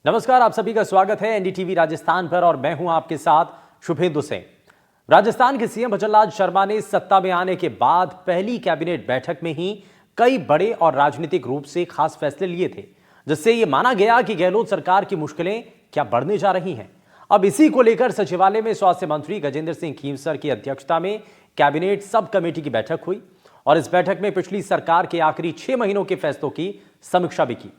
नमस्कार, आप सभी का स्वागत है एनडीटीवी राजस्थान पर और मैं हूं आपके साथ शुभेंदु सिंह। राजस्थान के सीएम भजनलाल शर्मा ने सत्ता में आने के बाद पहली कैबिनेट बैठक में ही कई बड़े और राजनीतिक रूप से खास फैसले लिए थे, जिससे यह माना गया कि गहलोत सरकार की मुश्किलें क्या बढ़ने जा रही हैं। अब इसी को लेकर सचिवालय में स्वास्थ्य मंत्री गजेंद्र सिंह खींवसर की अध्यक्षता में कैबिनेट सब कमेटी की बैठक हुई और इस बैठक में पिछली सरकार के आखिरी 6 महीनों के फैसलों की समीक्षा भी की।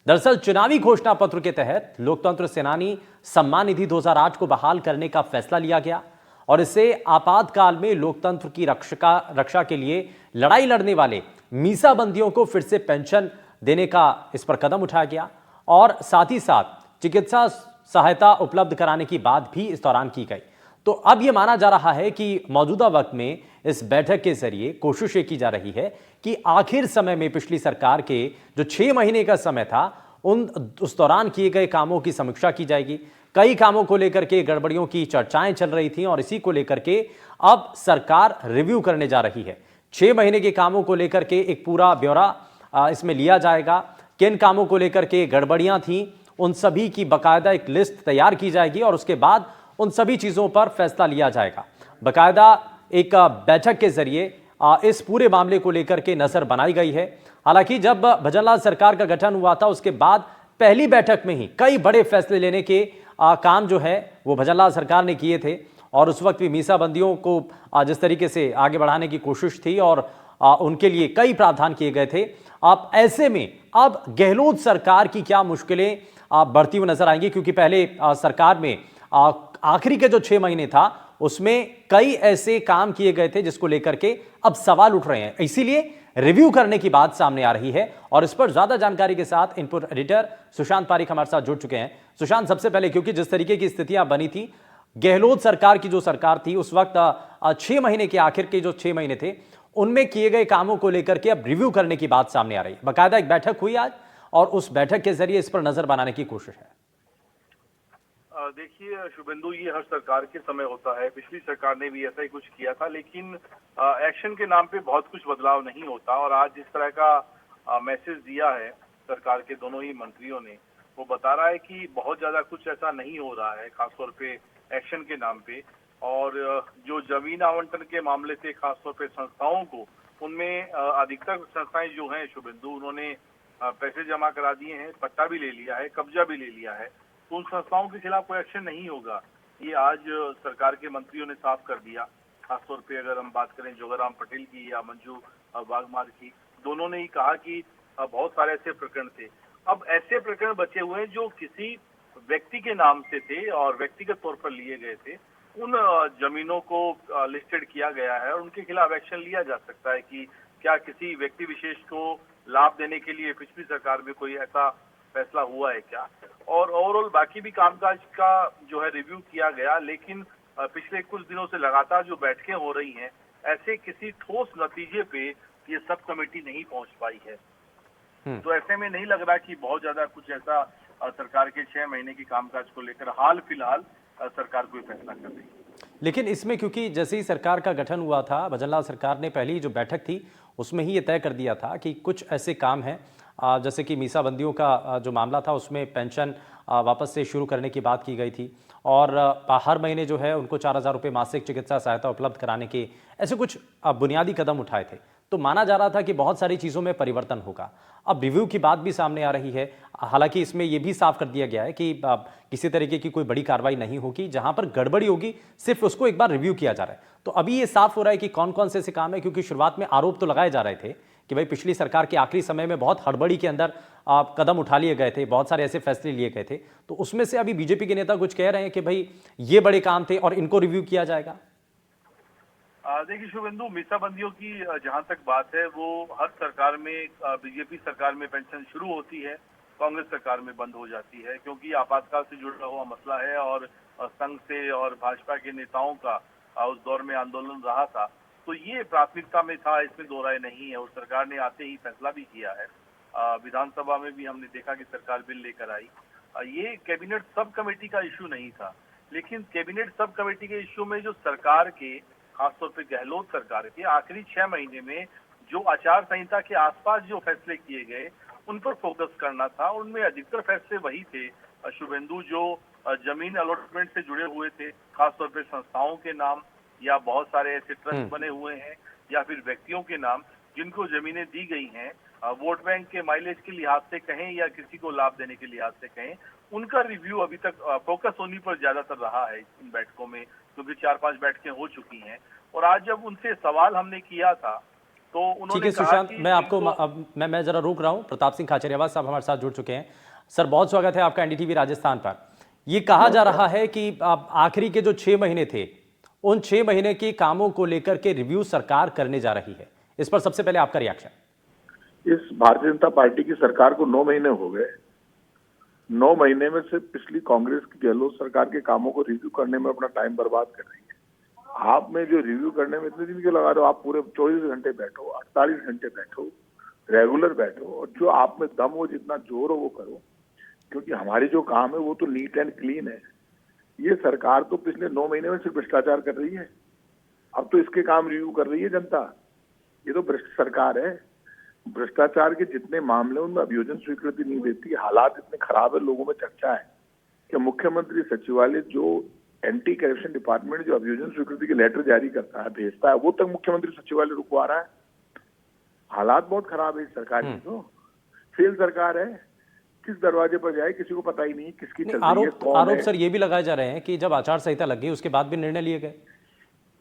दरअसल चुनावी घोषणा पत्र के तहत लोकतंत्र सेनानी सम्मान निधि 2008 को बहाल करने का फैसला लिया गया और इससे आपातकाल में लोकतंत्र की रक्षा के लिए लड़ाई लड़ने वाले मीसाबंदियों को फिर से पेंशन देने का इस पर कदम उठाया गया और साथ ही साथ चिकित्सा सहायता उपलब्ध कराने की बात भी इस दौरान की गई। तो अब यह माना जा रहा है कि मौजूदा वक्त में इस बैठक के जरिए कोशिश ये की जा रही है कि आखिर समय में पिछली सरकार के जो 6 महीने का समय था उस दौरान किए गए कामों की समीक्षा की जाएगी। कई कामों को लेकर के गड़बड़ियों की चर्चाएं चल रही थी और इसी को लेकर के अब सरकार रिव्यू करने जा रही है। 6 महीने के कामों को लेकर के एक पूरा ब्यौरा इसमें लिया जाएगा। किन कामों को लेकर के गड़बड़ियां थी उन सभी की बाकायदा एक लिस्ट तैयार की जाएगी और उसके बाद उन सभी चीजों पर फैसला लिया जाएगा। बाकायदा एक बैठक के जरिए इस पूरे मामले को लेकर के नजर बनाई गई है। हालांकि जब भजनलाल सरकार का गठन हुआ था उसके बाद पहली बैठक में ही कई बड़े फैसले लेने के काम जो है वो भजनलाल सरकार ने किए थे और उस वक्त भी मीसाबंदियों को जिस तरीके से आगे बढ़ाने की कोशिश थी और उनके लिए कई प्रावधान किए गए थे। अब ऐसे में अब गहलोत सरकार की क्या मुश्किलें बढ़ती हुई नजर आएंगी, क्योंकि पहले सरकार में आखिरी के जो 6 महीने था उसमें कई ऐसे काम किए गए थे जिसको लेकर के अब सवाल उठ रहे हैं। इसीलिए रिव्यू करने की बात सामने आ रही है और इस पर ज्यादा जानकारी के साथ इनपुट एडिटर सुशांत पारिक हमारे साथ जुड़ चुके हैं। सुशांत, सबसे पहले क्योंकि जिस तरीके की स्थितियां बनी थी, गहलोत सरकार की जो सरकार थी उस वक्त 6 महीने के आखिर के जो 6 महीने थे उनमें किए गए कामों को लेकर के अब रिव्यू करने की बात सामने आ रही है। बाकायदा एक बैठक हुई आज और उस बैठक के जरिए इस पर नजर बनाने की कोशिश है। देखिए शुभेंदु, ये हर सरकार के समय होता है। पिछली सरकार ने भी ऐसा ही कुछ किया था, लेकिन एक्शन के नाम पे बहुत कुछ बदलाव नहीं होता। और आज जिस तरह का मैसेज दिया है सरकार के दोनों ही मंत्रियों ने, वो बता रहा है कि बहुत ज्यादा कुछ ऐसा नहीं हो रहा है, खासतौर पे एक्शन के नाम पे। और जो जमीन आवंटन के मामले थे, खासतौर पे संस्थाओं को, उनमें अधिकतर संस्थाएं जो हैं शुभेंदु, उन्होंने पैसे जमा करा दिए हैं, पट्टा भी ले लिया है, कब्जा भी ले लिया है। तो उन संस्थाओं के खिलाफ कोई एक्शन नहीं होगा, ये आज सरकार के मंत्रियों ने साफ कर दिया। खासतौर पे अगर हम बात करें जोगाराम पटेल की या मंजू वाघमार की, दोनों ने ही कहा कि बहुत सारे ऐसे प्रकरण थे। अब ऐसे प्रकरण बचे हुए हैं जो किसी व्यक्ति के नाम से थे और व्यक्तिगत तौर पर लिए गए थे। उन जमीनों को लिस्टेड किया गया है और उनके खिलाफ एक्शन लिया जा सकता है कि क्या किसी व्यक्ति विशेष को लाभ देने के लिए पिछली सरकार में कोई ऐसा फैसला हुआ है क्या। और ओवरऑल बाकी भी कामकाज का जो है रिव्यू किया गया, लेकिन पिछले कुछ दिनों से लगातार जो बैठकें हो रही हैं, ऐसे किसी ठोस नतीजे पे ये सब कमेटी नहीं पहुंच पाई है। तो ऐसे में नहीं लग रहा कि बहुत ज्यादा कुछ ऐसा सरकार के 6 महीने की कामकाज को लेकर हाल फिलहाल सरकार कोई फैसला कर रही है। लेकिन इसमें क्योंकि जैसे ही सरकार का गठन हुआ था, भजनलाल सरकार ने पहली जो बैठक थी उसमें ही ये तय कर दिया था कि कुछ ऐसे काम हैं जैसे कि मीसाबंदियों का जो मामला था उसमें पेंशन वापस से शुरू करने की बात की गई थी और हर महीने जो है उनको 4,000 रुपये मासिक चिकित्सा सहायता उपलब्ध कराने के ऐसे कुछ बुनियादी कदम उठाए थे। तो माना जा रहा था कि बहुत सारी चीज़ों में परिवर्तन होगा। अब रिव्यू की बात भी सामने आ रही है। हालांकि इसमें यह भी साफ कर दिया गया है कि किसी तरीके की कोई बड़ी कार्रवाई नहीं होगी, जहां पर गड़बड़ी होगी सिर्फ उसको एक बार रिव्यू किया जा रहा है। तो अभी ये साफ हो रहा है कि कौन कौन से ऐसे काम है, क्योंकि शुरुआत में आरोप तो लगाए जा रहे थे कि भाई पिछली सरकार के आखिरी समय में बहुत हड़बड़ी के अंदर कदम उठा लिए गए थे, बहुत सारे ऐसे फैसले लिए गए थे। तो उसमें से अभी बीजेपी के नेता कुछ कह रहे हैं कि भाई ये बड़े काम थे और इनको रिव्यू किया जाएगा। देखिए शुभेंदु, मीसाबंदियों की जहां तक बात है, वो हर सरकार में, बीजेपी सरकार में पेंशन शुरू होती है, कांग्रेस सरकार में बंद हो जाती है, क्योंकि आपातकाल से जुड़ा हुआ मसला है और संघ से और भाजपा के नेताओं का उस दौर में आंदोलन रहा था। तो ये प्राथमिकता में था, इसमें दो राय नहीं है। और सरकार ने आते ही फैसला भी किया है। विधानसभा में भी हमने देखा कि सरकार बिल लेकर आई। ये कैबिनेट सब कमेटी का इश्यू नहीं था, लेकिन कैबिनेट सब कमेटी के इश्यू में जो सरकार के, खासतौर पे गहलोत सरकार के आखिरी 6 महीने में जो आचार संहिता के आसपास जो फैसले किए गए, उन पर फोकस करना था। उनमें अधिकतर फैसले वही थे शुभेंदु जो जमीन अलॉटमेंट से जुड़े हुए थे, खासतौर पे संस्थाओं के नाम या बहुत सारे ऐसे ट्रस्ट बने हुए हैं या फिर व्यक्तियों के नाम जिनको जमीनें दी गई हैं, वोट बैंक के माइलेज के लिहाज से कहें या किसी को लाभ देने के लिहाज से कहें, उनका रिव्यू अभी तक फोकस होने पर ज्यादातर रहा है इन बैठकों में, क्योंकि 4-5 बैठकें हो चुकी हैं। और आज जब उनसे सवाल हमने किया था तो ठीक उन्होंने है कहा सुशांत, कि मैं आपको इनको- अब मैं जरा रुक रहा हूं। प्रताप सिंह खाचरियावास साहब हमारे साथ जुड़ चुके हैं। सर, बहुत स्वागत है आपका एनडीटीवी राजस्थान पर। ये कहा जा रहा है कि अब आखिरी के जो 6 महीने थे, उन 6 महीने के कामों को लेकर के रिव्यू सरकार करने जा रही है। इस पर सबसे पहले आपका रिएक्शन। इस भारतीय जनता पार्टी की सरकार को 9 महीने हो गए। 9 महीने में से पिछली कांग्रेस की गहलोत सरकार के कामों को रिव्यू करने में अपना टाइम बर्बाद कर रही है। आप में जो रिव्यू करने में इतने दिन क्यों लगा रहे हो? आप पूरे 24 घंटे बैठो, 48 घंटे बैठो, रेगुलर बैठो, और जो आप में दम हो, जितना जोर हो वो करो, क्योंकि हमारी जो काम है वो तो नीट एंड क्लीन है। ये सरकार तो पिछले 9 महीने में सिर्फ भ्रष्टाचार कर रही है। अब तो इसके काम रिव्यू कर रही है जनता। ये तो भ्रष्ट सरकार है। भ्रष्टाचार के जितने मामले उनमें अभियोजन स्वीकृति नहीं देती। हालात इतने खराब है, लोगों में चर्चा है कि मुख्यमंत्री सचिवालय जो एंटी करप्शन डिपार्टमेंट जो अभियोजन स्वीकृति के लेटर जारी करता है, भेजता है, वो तक मुख्यमंत्री सचिवालय रुकवा रहा है। हालात बहुत खराब है इस सरकार की। तो फेल सरकार है। किस दरवाजे पर जाए किसी को पता ही नहीं किसकी चल रही है, कौन आरोप है। सर ये भी लगाए जा रहे हैं कि जब आचार संहिता लग गई उसके बाद भी निर्णय लिए गए।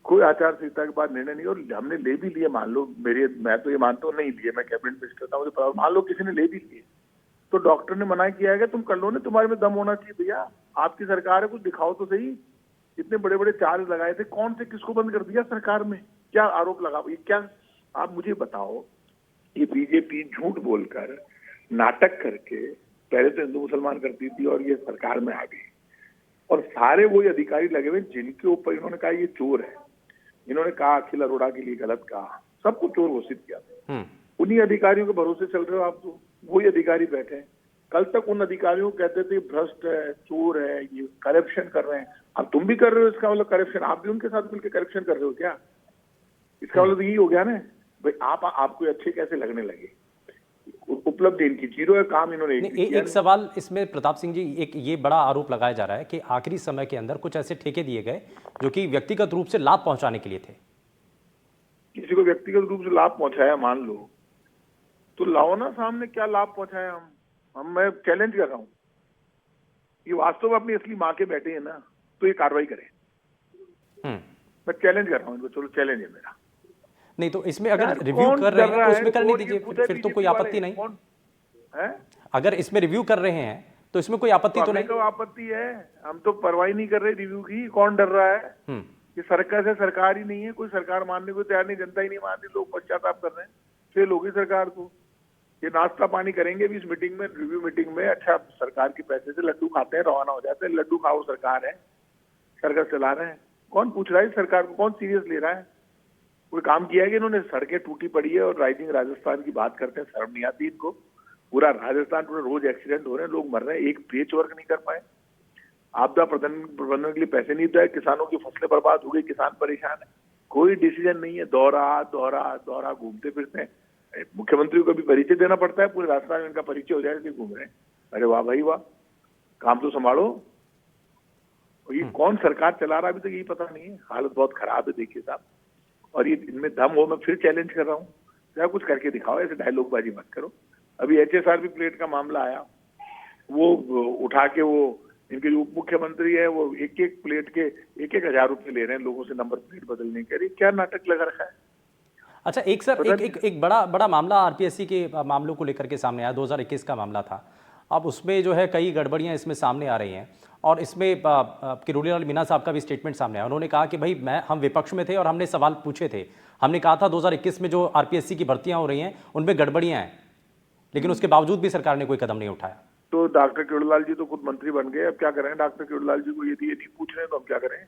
कोई आचार संहिता के बाद निर्णय नहीं, और हमने ले भी लिए, मान लो मैं तो ये मानता हूँ नहीं लिए, मैं कैबिनेट मिनिस्टर था, मुझे पता, मान लो किसी ने ले भी लिए तो डॉक्टर ने मना किया है कि तुम कर लो ना, तुम्हारे में दम होना चाहिए भैया, आपकी सरकार है, कुछ दिखाओ तो सही। इतने बड़े बड़े चार्ज लगाए थे, कौन से किसको बंद कर दिया सरकार में? क्या आरोप लगा? ये क्या, आप मुझे बताओ। ये बीजेपी झूठ बोलकर, नाटक करके, पहले तो हिंदू मुसलमान करती थी और ये सरकार में आ गई, और सारे वही अधिकारी लगे हुए जिनके ऊपर इन्होंने कहा ये चोर है, इन्होंने कहा अखिल अरोड़ा के लिए गलत कहा, सबको चोर घोषित किया। उन्हीं अधिकारियों के भरोसे चल रहे हो आप। तो वही अधिकारी बैठे हैं। कल तक उन अधिकारियों को कहते थे भ्रष्ट है, चोर है, ये करप्शन कर रहे हैं। अब तुम भी कर रहे हो, इसका मतलब करप्शन, आप भी उनके साथ मिलकर करप्शन कर रहे हो क्या? इसका मतलब यही हो गया ना भाई, आपको अच्छे कैसे लगने लगे? उपलब्धि इनकी जीरो है, काम इन्होंने एक सवाल इसमें प्रताप सिंह जी, एक ये बड़ा आरोप लगाया जा रहा है कि आखिरी समय के अंदर कुछ ऐसे ठेके दिए गए जो कि व्यक्तिगत रूप से लाभ पहुंचाने के लिए थे। किसी को व्यक्तिगत रूप से लाभ पहुंचाया मान लो, तो लाओ ना सामने, क्या लाभ पहुंचाया? मैं चैलेंज कर रहा हूं, ये वास्तव में अपनी असली माँ के बैठे हैं ना, तो ये कार्रवाई करें। मैं चैलेंज कर रहा हूं इनको, चलो चैलेंज है मेरा। नहीं तो इसमें अगर रिव्यू कर रहे हैं तो उसमें करने दीजिए, फिर तो कोई आपत्ति नहीं है। अगर इसमें रिव्यू कर रहे हैं तो इसमें कोई आपत्ति तो नहीं। तो आपत्ति है, हम तो परवाही नहीं कर रहे रिव्यू की। कौन डर रहा है? ये सरकार से सरकार ही नहीं है, कोई सरकार मानने को तैयार नहीं, जनता ही नहीं मान रही, लोग पश्चाताप कर रहे हैं। फेल होगी सरकार को। ये नाश्ता पानी करेंगे भी इस मीटिंग में, रिव्यू मीटिंग में। अच्छा, सरकार के पैसे से लड्डू खाते हैं, रवाना हो जाते हैं, लड्डू खाओ सरकार है, सरकार चला रहे हैं। कौन पूछ रहा है सरकार को? कौन सीरियस ले रहा है? कोई काम किया है कि इन्होंने? सड़कें टूटी पड़ी है और राइजिंग राजस्थान की बात करते हैं, शर्म नहीं आती इनको? पूरा राजस्थान पूरा रोज एक्सीडेंट हो रहे हैं, लोग मर रहे हैं, एक पेच वर्क नहीं कर पाए। आपदा प्रबंधन के लिए पैसे नहीं दिए, किसानों की फसलें बर्बाद हो गई, किसान परेशान है, कोई डिसीजन नहीं है, दौरा दौरा दौरा, घूमते फिरते हैं। मुख्यमंत्री को भी परिचय देना पड़ता है, पूरे राजस्थान में इनका परिचय हो जाएगा कि घूम रहे हैं। अरे वाह भाई वाह, काम तो संभालो। ये कौन सरकार चला रहा है अभी तक यही पता नहीं है। हालत बहुत खराब है देखिए साहब, और ये इनमें दम हो। मैं फिर चैलेंज कर रहा हूँ, क्या कुछ करके दिखाओ, ऐसे डायलॉगबाजी मत करो। अभी HSRB प्लेट का मामला आया, वो उठा के वो इनके जो उप मुख्यमंत्री है वो एक एक प्लेट के 1,000 रुपए ले रहे हैं लोगों से नंबर प्लेट बदलने के। क्या नाटक लगा रखा है? अच्छा, एक सर एक बड़ा मामला आरपीएससी के मामलों को लेकर के सामने आया, 2021 का मामला था। अब उसमें जो है कई गड़बड़ियां इसमें सामने आ रही हैं, और इसमें किरोड़ीलाल मीणा साहब का भी स्टेटमेंट सामने आया। उन्होंने कहा कि भाई हम विपक्ष में थे और हमने सवाल पूछे थे, हमने कहा था 2021 में जो आरपीएससी की भर्तियां हो रही हैं उनमें गड़बड़ियां हैं, लेकिन उसके बावजूद भी सरकार ने कोई कदम नहीं उठाया। तो डॉक्टर किरोड़ीलाल जी तो खुद मंत्री बन गए, अब क्या करें? डॉक्टर किरोड़ीलाल जी को ये नहीं पूछ रहे हैं तो हम क्या करें?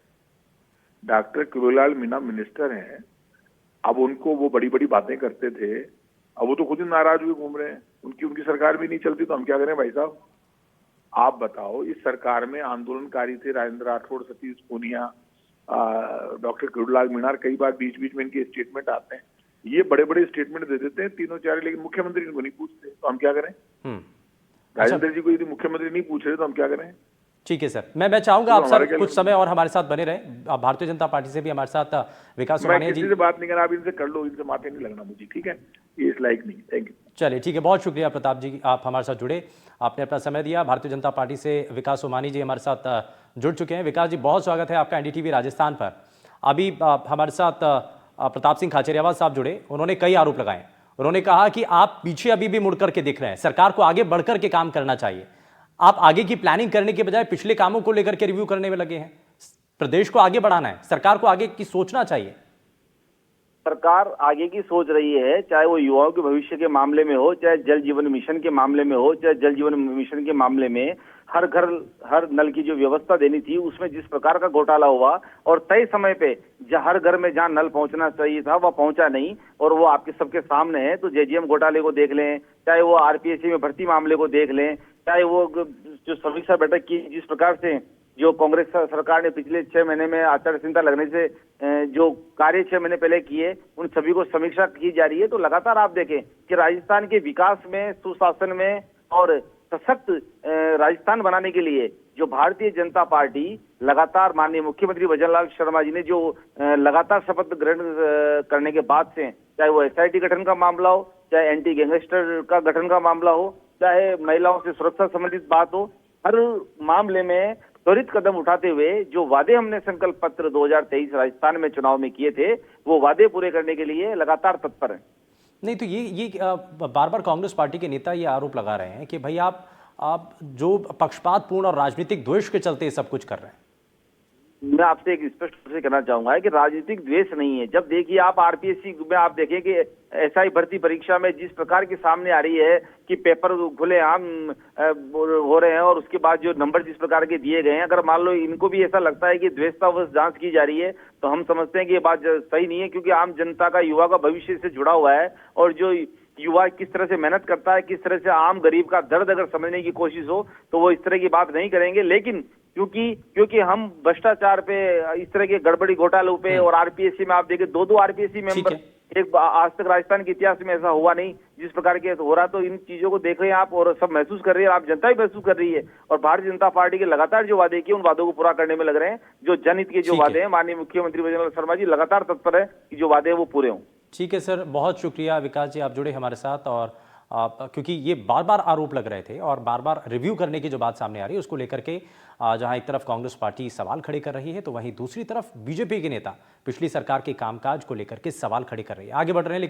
डॉक्टर किरोड़ीलाल मीणा मिनिस्टर हैं, अब उनको वो बड़ी बड़ी बातें करते थे, अब वो तो खुद ही नाराज हुए घूम रहे हैं। उनकी सरकार भी नहीं चलती तो हम क्या करें भाई साहब? आप बताओ, इस सरकार में आंदोलनकारी थे राजेंद्र राठौड़, सतीश पूनिया, डॉक्टर किरोड़ीलाल मीणा, कई बार बीच बीच में इनके स्टेटमेंट आते हैं, ये बड़े बड़े स्टेटमेंट दे देते हैं तीनों चार, लेकिन मुख्यमंत्री इनको नहीं पूछते, तो हम क्या करें? राजेंद्र जी को यदि मुख्यमंत्री नहीं पूछ रहे तो हम क्या करें? ठीक है सर, मैं चाहूंगा आप हमारे सर क्या कुछ समय और हमारे साथ बने रहें। आप भारतीय जनता पार्टी से भी हमारे साथ विकास मैं सोमानिया किसी जी। से बात नहीं करना, आप इनसे कर लो, इनसे माथे नहीं लगना मुझे, ठीक है? ये इस लायक नहीं। Thank you. चलिए ठीक है, बहुत शुक्रिया प्रताप जी, आप हमारे साथ जुड़े, आपने अपना समय दिया। भारतीय जनता पार्टी से विकास सोमानी जी हमारे साथ जुड़ चुके हैं। विकास जी, बहुत स्वागत है आपका एनडीटीवी राजस्थान पर। अभी हमारे साथ प्रताप सिंह खाचरियावास साहब जुड़े, उन्होंने कई आरोप लगाए। उन्होंने कहा कि आप पीछे अभी भी मुड़ करके दिख रहे हैं, सरकार को आगे बढ़कर के काम करना चाहिए। आप आगे की प्लानिंग करने के बजाय पिछले कामों को लेकर के रिव्यू करने में लगे हैं। प्रदेश को आगे बढ़ाना है, सरकार को आगे की सोचना चाहिए। सरकार आगे की सोच रही है, चाहे वो युवाओं के भविष्य के मामले में हो, चाहे जल जीवन मिशन के मामले में हो, चाहे जल जीवन मिशन के मामले में हर घर हर नल की जो व्यवस्था देनी थी उसमें जिस प्रकार का घोटाला हुआ और तय समय पे हर घर में जहां नल पहुंचना चाहिए था वह पहुंचा नहीं, और वो आपके सबके सामने है। तो जेजीएम घोटाले को देख लें, चाहे वो आरपीएससी में भर्ती मामले को देख लें, चाहे वो जो समीक्षा बैठक की जिस प्रकार से जो कांग्रेस सरकार ने पिछले 6 महीने में आचार संहिता लगने से जो कार्य 6 महीने पहले किए उन सभी को समीक्षा की जा रही है। तो लगातार आप देखें कि राजस्थान के विकास में, सुशासन में और सशक्त राजस्थान बनाने के लिए जो भारतीय जनता पार्टी लगातार माननीय मुख्यमंत्री भजनलाल शर्मा जी ने जो लगातार शपथ ग्रहण करने के बाद से, चाहे वो एसआईटी गठन का मामला हो, चाहे एंटी गैंगस्टर का गठन का मामला हो, चाहे महिलाओं से सुरक्षा संबंधित बात हो, हर मामले में त्वरित कदम उठाते हुए जो वादे हमने संकल्प पत्र 2023 राजस्थान में चुनाव में किए थे वो वादे पूरे करने के लिए लगातार तत्पर हैं। नहीं तो ये बार बार कांग्रेस पार्टी के नेता ये आरोप लगा रहे हैं कि भाई आप जो पक्षपातपूर्ण और राजनीतिक द्वेष के चलते ये सब कुछ कर रहे हैं। मैं आपसे एक स्पष्ट रूप से कहना चाहूंगा कि राजनीतिक द्वेष नहीं है। जब देखिए आप आरपीएससी में आप देखें कि एसआई भर्ती परीक्षा में जिस प्रकार की सामने आ रही है कि पेपर खुलेआम हो रहे हैं और उसके बाद जो नंबर जिस प्रकार के दिए गए हैं, अगर मान लो इनको भी ऐसा लगता है कि द्वेषतावश जांच की जा रही है तो हम समझते हैं कि ये बात सही नहीं है, क्योंकि आम जनता का, युवा का भविष्य से जुड़ा हुआ है। और जो युवा किस तरह से मेहनत करता है, किस तरह से आम गरीब का दर्द अगर समझने की कोशिश हो तो वो इस तरह की बात नहीं करेंगे। लेकिन क्योंकि हम भ्रष्टाचार पे, इस तरह के गड़बड़ी घोटालों पे और आरपीएससी में आप देखिए 2 आरपीएससी मेंबर, एक आज तक राजस्थान के इतिहास में ऐसा हुआ नहीं जिस प्रकार के हो रहा। तो इन चीजों को देख रहे हैं आप और सब महसूस कर रही है, आप जनता भी महसूस कर रही है। और भारतीय जनता पार्टी के लगातार जो वादे किए उन वादों को पूरा करने में लग रहे हैं। जो जनहित के जो वादे हैं, माननीय मुख्यमंत्री भजनलाल शर्मा जी लगातार तत्पर है कि जो वादे हैं वो पूरे हों। ठीक है सर, बहुत शुक्रिया विकास जी, आप जुड़े हमारे साथ। और क्योंकि ये बार बार आरोप लग रहे थे और बार बार रिव्यू करने की जो बात सामने आ रही है उसको लेकर के जहां एक तरफ कांग्रेस पार्टी सवाल खड़े कर रही है तो वहीं दूसरी तरफ बीजेपी के नेता पिछली सरकार के कामकाज को लेकर के सवाल खड़े कर रही है। आगे बढ़ रहे हैं।